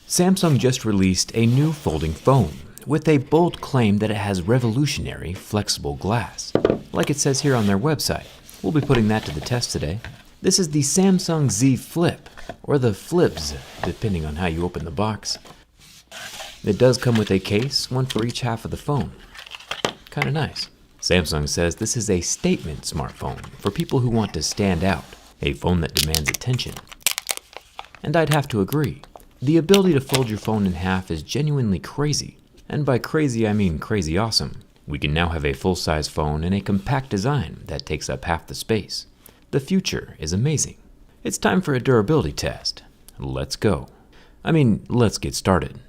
Samsung just released a new folding phone with a bold claim that it has revolutionary flexible glass, like it says here on their website. We'll be putting that to the test today. This is the Samsung Z Flip, or the Flips, depending on how you open the box. It does come with a case, one for each half of the phone. Kinda nice. Samsung says this is a statement smartphone for people who want to stand out, a phone that demands attention. And I'd have to agree. The ability to fold your phone in half is genuinely crazy. And by crazy, I mean crazy awesome. We can now have a full-size phone in a compact design that takes up half the space. The future is amazing. It's time for a durability test. Let's go. Let's get started.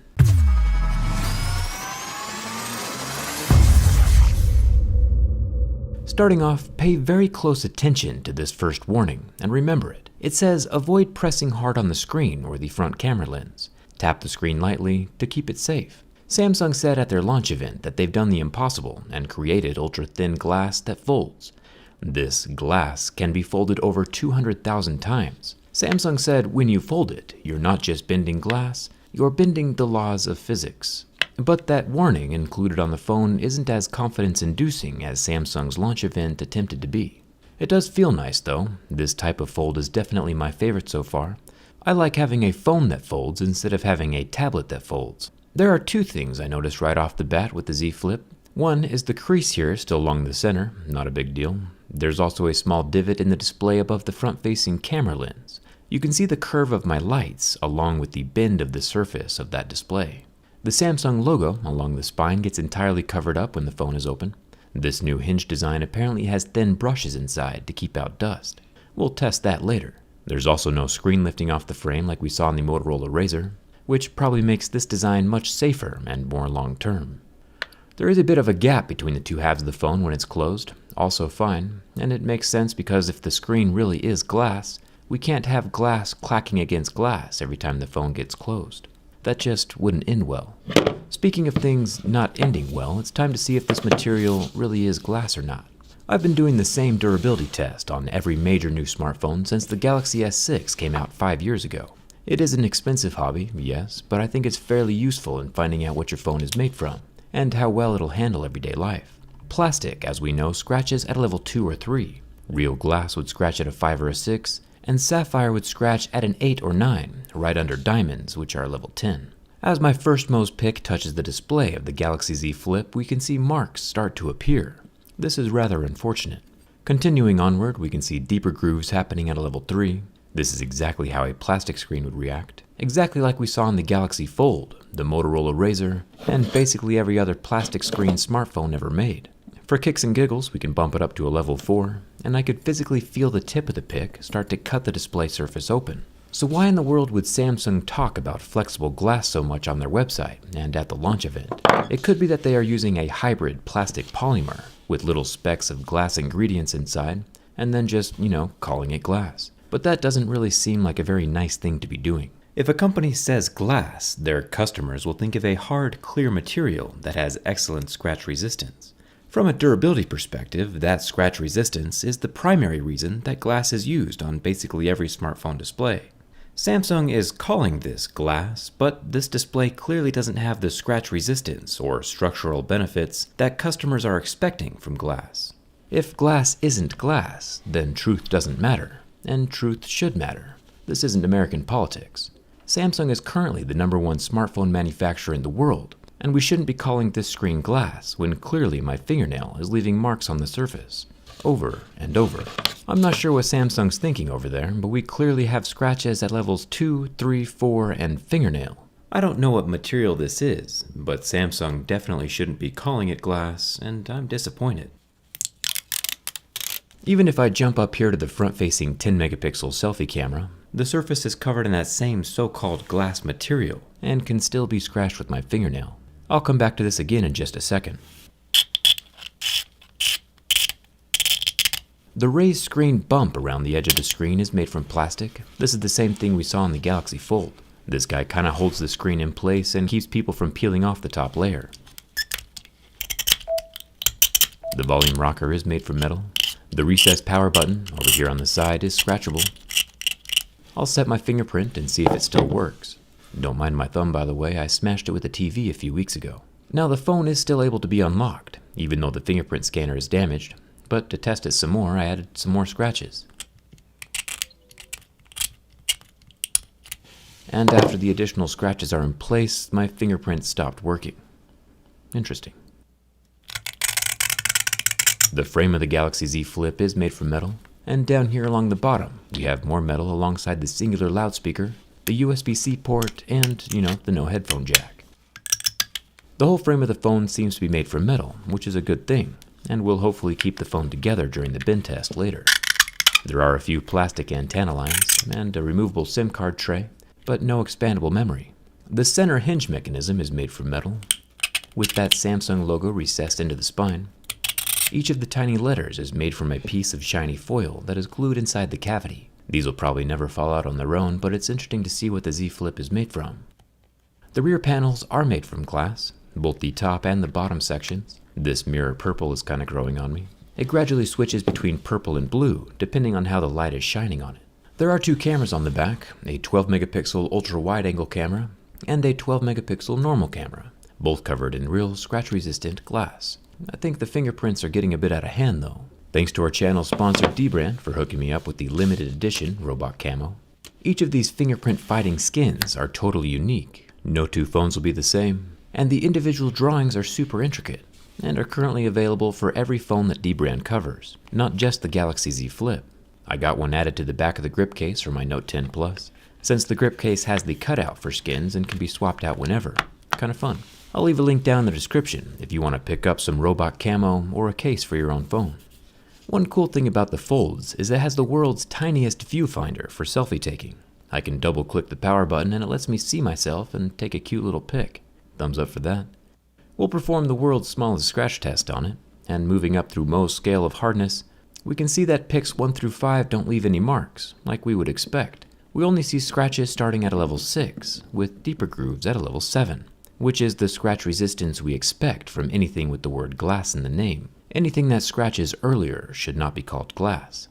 Starting off, pay very close attention to this first warning, and remember it. It says, avoid pressing hard on the screen or the front camera lens. Tap the screen lightly to keep it safe. Samsung said at their launch event that they've done the impossible and created ultra-thin glass that folds. This glass can be folded over 200,000 times. Samsung said when you fold it, you're not just bending glass, you're bending the laws of physics. But that warning included on the phone isn't as confidence-inducing as Samsung's launch event attempted to be. It does feel nice though. This type of fold is definitely my favorite so far. I like having a phone that folds instead of having a tablet that folds. There are two things I noticed right off the bat with the Z Flip. One is the crease here still along the center, not a big deal. There's also a small divot in the display above the front-facing camera lens. You can see the curve of my lights along with the bend of the surface of that display. The Samsung logo along the spine gets entirely covered up when the phone is open. This new hinge design apparently has thin brushes inside to keep out dust. We'll test that later. There's also no screen lifting off the frame like we saw in the Motorola Razr, which probably makes this design much safer and more long-term. There is a bit of a gap between the two halves of the phone when it's closed, also fine, and it makes sense because if the screen really is glass, we can't have glass clacking against glass every time the phone gets closed. That just wouldn't end well. Speaking of things not ending well, it's time to see if this material really is glass or not. I've been doing the same durability test on every major new smartphone since the Galaxy S6 came out 5 years ago. It is an expensive hobby, yes, but I think it's fairly useful in finding out what your phone is made from, and how well it'll handle everyday life. Plastic, as we know, scratches at a level 2 or 3. Real glass would scratch at a 5 or a 6, and sapphire would scratch at an 8 or 9, right under diamonds, which are level 10. As my firstmost pick touches the display of the Galaxy Z Flip, we can see marks start to appear. This is rather unfortunate. Continuing onward, we can see deeper grooves happening at a level 3. This is exactly how a plastic screen would react. Exactly like we saw in the Galaxy Fold, the Motorola Razr, and basically every other plastic screen smartphone ever made. For kicks and giggles, we can bump it up to a level 4, and I could physically feel the tip of the pick start to cut the display surface open. So why in the world would Samsung talk about flexible glass so much on their website and at the launch event? It could be that they are using a hybrid plastic polymer with little specks of glass ingredients inside, and then just, calling it glass. But that doesn't really seem like a very nice thing to be doing. If a company says glass, their customers will think of a hard, clear material that has excellent scratch resistance. From a durability perspective, that scratch resistance is the primary reason that glass is used on basically every smartphone display. Samsung is calling this glass, but this display clearly doesn't have the scratch resistance or structural benefits that customers are expecting from glass. If glass isn't glass, then truth doesn't matter, and truth should matter. This isn't American politics. Samsung is currently the #1 smartphone manufacturer in the world, and we shouldn't be calling this screen glass when clearly my fingernail is leaving marks on the surface, over and over. I'm not sure what Samsung's thinking over there, but we clearly have scratches at levels 2, 3, 4, and fingernail. I don't know what material this is, but Samsung definitely shouldn't be calling it glass, and I'm disappointed. Even if I jump up here to the front-facing 10-megapixel selfie camera, the surface is covered in that same so-called glass material, and can still be scratched with my fingernail. I'll come back to this again in just a second. The raised screen bump around the edge of the screen is made from plastic. This is the same thing we saw in the Galaxy Fold. This guy kinda holds the screen in place and keeps people from peeling off the top layer. The volume rocker is made from metal. The recessed power button over here on the side is scratchable. I'll set my fingerprint and see if it still works. Don't mind my thumb, by the way, I smashed it with a TV a few weeks ago. Now the phone is still able to be unlocked, even though the fingerprint scanner is damaged, but to test it some more, I added some more scratches. And after the additional scratches are in place, my fingerprint stopped working. Interesting. The frame of the Galaxy Z Flip is made from metal, and down here along the bottom, we have more metal alongside the singular loudspeaker, the USB-C port, and, the no headphone jack. The whole frame of the phone seems to be made from metal, which is a good thing, and will hopefully keep the phone together during the bin test later. There are a few plastic antenna lines, and a removable SIM card tray, but no expandable memory. The center hinge mechanism is made from metal, with that Samsung logo recessed into the spine. Each of the tiny letters is made from a piece of shiny foil that is glued inside the cavity. These will probably never fall out on their own, but it's interesting to see what the Z Flip is made from. The rear panels are made from glass, both the top and the bottom sections. This mirror purple is kind of growing on me. It gradually switches between purple and blue, depending on how the light is shining on it. There are two cameras on the back, a 12 megapixel ultra-wide-angle camera and a 12 megapixel normal camera, both covered in real scratch-resistant glass. I think the fingerprints are getting a bit out of hand though. Thanks to our channel sponsor D-Brand for hooking me up with the limited edition robot camo. Each of these fingerprint fighting skins are totally unique. No two phones will be the same, and the individual drawings are super intricate and are currently available for every phone that D-Brand covers, not just the Galaxy Z Flip. I got one added to the back of the grip case for my Note 10 Plus, since the grip case has the cutout for skins and can be swapped out whenever. Kind of fun. I'll leave a link down in the description if you want to pick up some robot camo or a case for your own phone. One cool thing about the Folds is it has the world's tiniest viewfinder for selfie taking. I can double click the power button and it lets me see myself and take a cute little pic. Thumbs up for that. We'll perform the world's smallest scratch test on it, and moving up through Mohs scale of hardness, we can see that pics 1 through 5 don't leave any marks, like we would expect. We only see scratches starting at a level 6, with deeper grooves at a level 7, which is the scratch resistance we expect from anything with the word glass in the name. Anything that scratches earlier should not be called glass.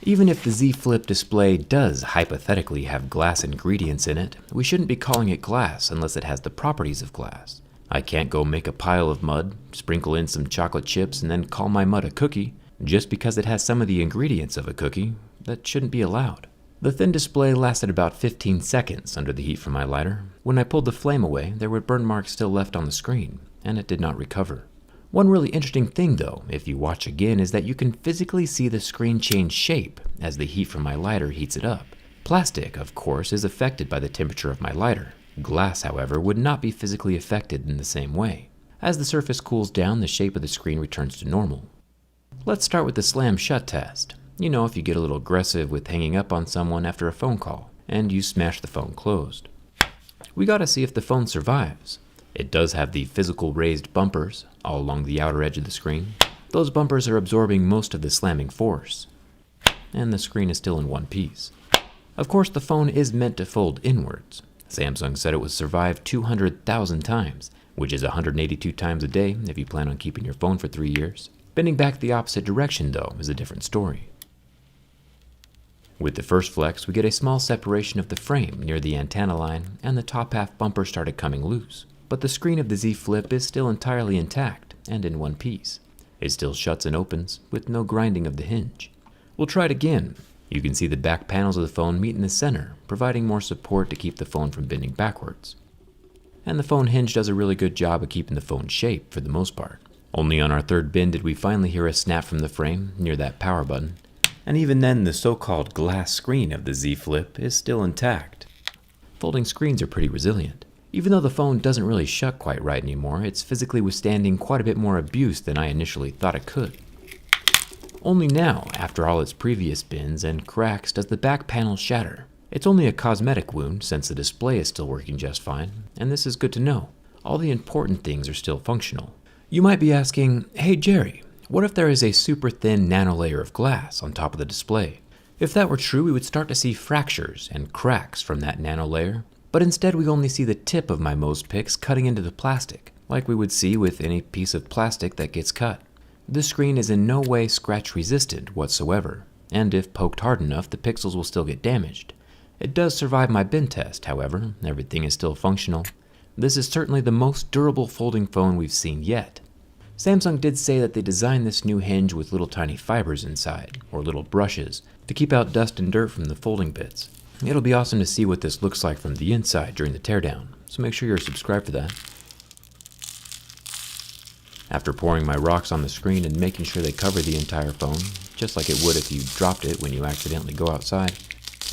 Even if the Z Flip display does hypothetically have glass ingredients in it, we shouldn't be calling it glass unless it has the properties of glass. I can't go make a pile of mud, sprinkle in some chocolate chips, and then call my mud a cookie. Just because it has some of the ingredients of a cookie, that shouldn't be allowed. The thin display lasted about 15 seconds under the heat from my lighter. When I pulled the flame away, there were burn marks still left on the screen, and it did not recover. One really interesting thing though, if you watch again, is that you can physically see the screen change shape as the heat from my lighter heats it up. Plastic, of course, is affected by the temperature of my lighter. Glass, however, would not be physically affected in the same way. As the surface cools down, the shape of the screen returns to normal. Let's start with the slam shut test. You know, if you get a little aggressive with hanging up on someone after a phone call, and you smash the phone closed. We gotta see if the phone survives. It does have the physical raised bumpers all along the outer edge of the screen. Those bumpers are absorbing most of the slamming force, and the screen is still in one piece. Of course, the phone is meant to fold inwards. Samsung said it would survive 200,000 times, which is 182 times a day if you plan on keeping your phone for 3 years. Bending back the opposite direction, though, is a different story. With the first flex, we get a small separation of the frame near the antenna line, and the top half bumper started coming loose. But the screen of the Z Flip is still entirely intact and in one piece. It still shuts and opens, with no grinding of the hinge. We'll try it again. You can see the back panels of the phone meet in the center, providing more support to keep the phone from bending backwards. And the phone hinge does a really good job of keeping the phone shape for the most part. Only on our third bend did we finally hear a snap from the frame near that power button. And even then, the so-called glass screen of the Z Flip is still intact. Folding screens are pretty resilient. Even though the phone doesn't really shut quite right anymore, it's physically withstanding quite a bit more abuse than I initially thought it could. Only now, after all its previous bends and cracks, does the back panel shatter. It's only a cosmetic wound since the display is still working just fine, and this is good to know. All the important things are still functional. You might be asking, hey Jerry, what if there is a super thin nano layer of glass on top of the display? If that were true, we would start to see fractures and cracks from that nano layer, but instead we only see the tip of my Mohs pics cutting into the plastic, like we would see with any piece of plastic that gets cut. This screen is in no way scratch resistant whatsoever, and if poked hard enough, the pixels will still get damaged. It does survive my bin test, however. Everything is still functional. This is certainly the most durable folding phone we've seen yet. Samsung did say that they designed this new hinge with little tiny fibers inside, or little brushes, to keep out dust and dirt from the folding bits. It'll be awesome to see what this looks like from the inside during the teardown, so make sure you're subscribed for that. After pouring my rocks on the screen and making sure they cover the entire phone, just like it would if you dropped it when you accidentally go outside,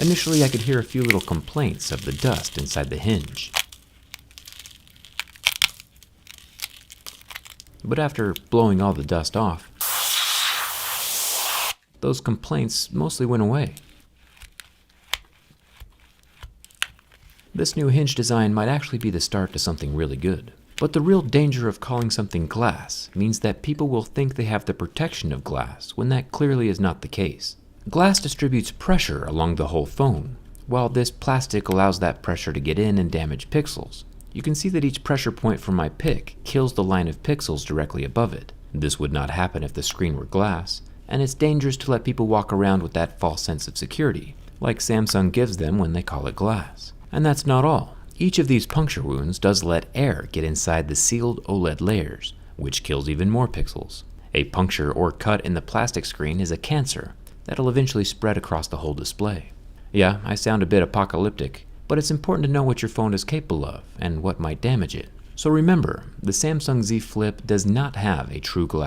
initially I could hear a few little complaints of the dust inside the hinge. But after blowing all the dust off, those complaints mostly went away. This new hinge design might actually be the start to something really good. But the real danger of calling something glass means that people will think they have the protection of glass when that clearly is not the case. Glass distributes pressure along the whole phone, while this plastic allows that pressure to get in and damage pixels. You can see that each pressure point from my pick kills the line of pixels directly above it. This would not happen if the screen were glass, and it's dangerous to let people walk around with that false sense of security, like Samsung gives them when they call it glass. And that's not all. Each of these puncture wounds does let air get inside the sealed OLED layers, which kills even more pixels. A puncture or cut in the plastic screen is a cancer that'll eventually spread across the whole display. Yeah, I sound a bit apocalyptic, but it's important to know what your phone is capable of and what might damage it. So remember, the Samsung Z Flip does not have a true glass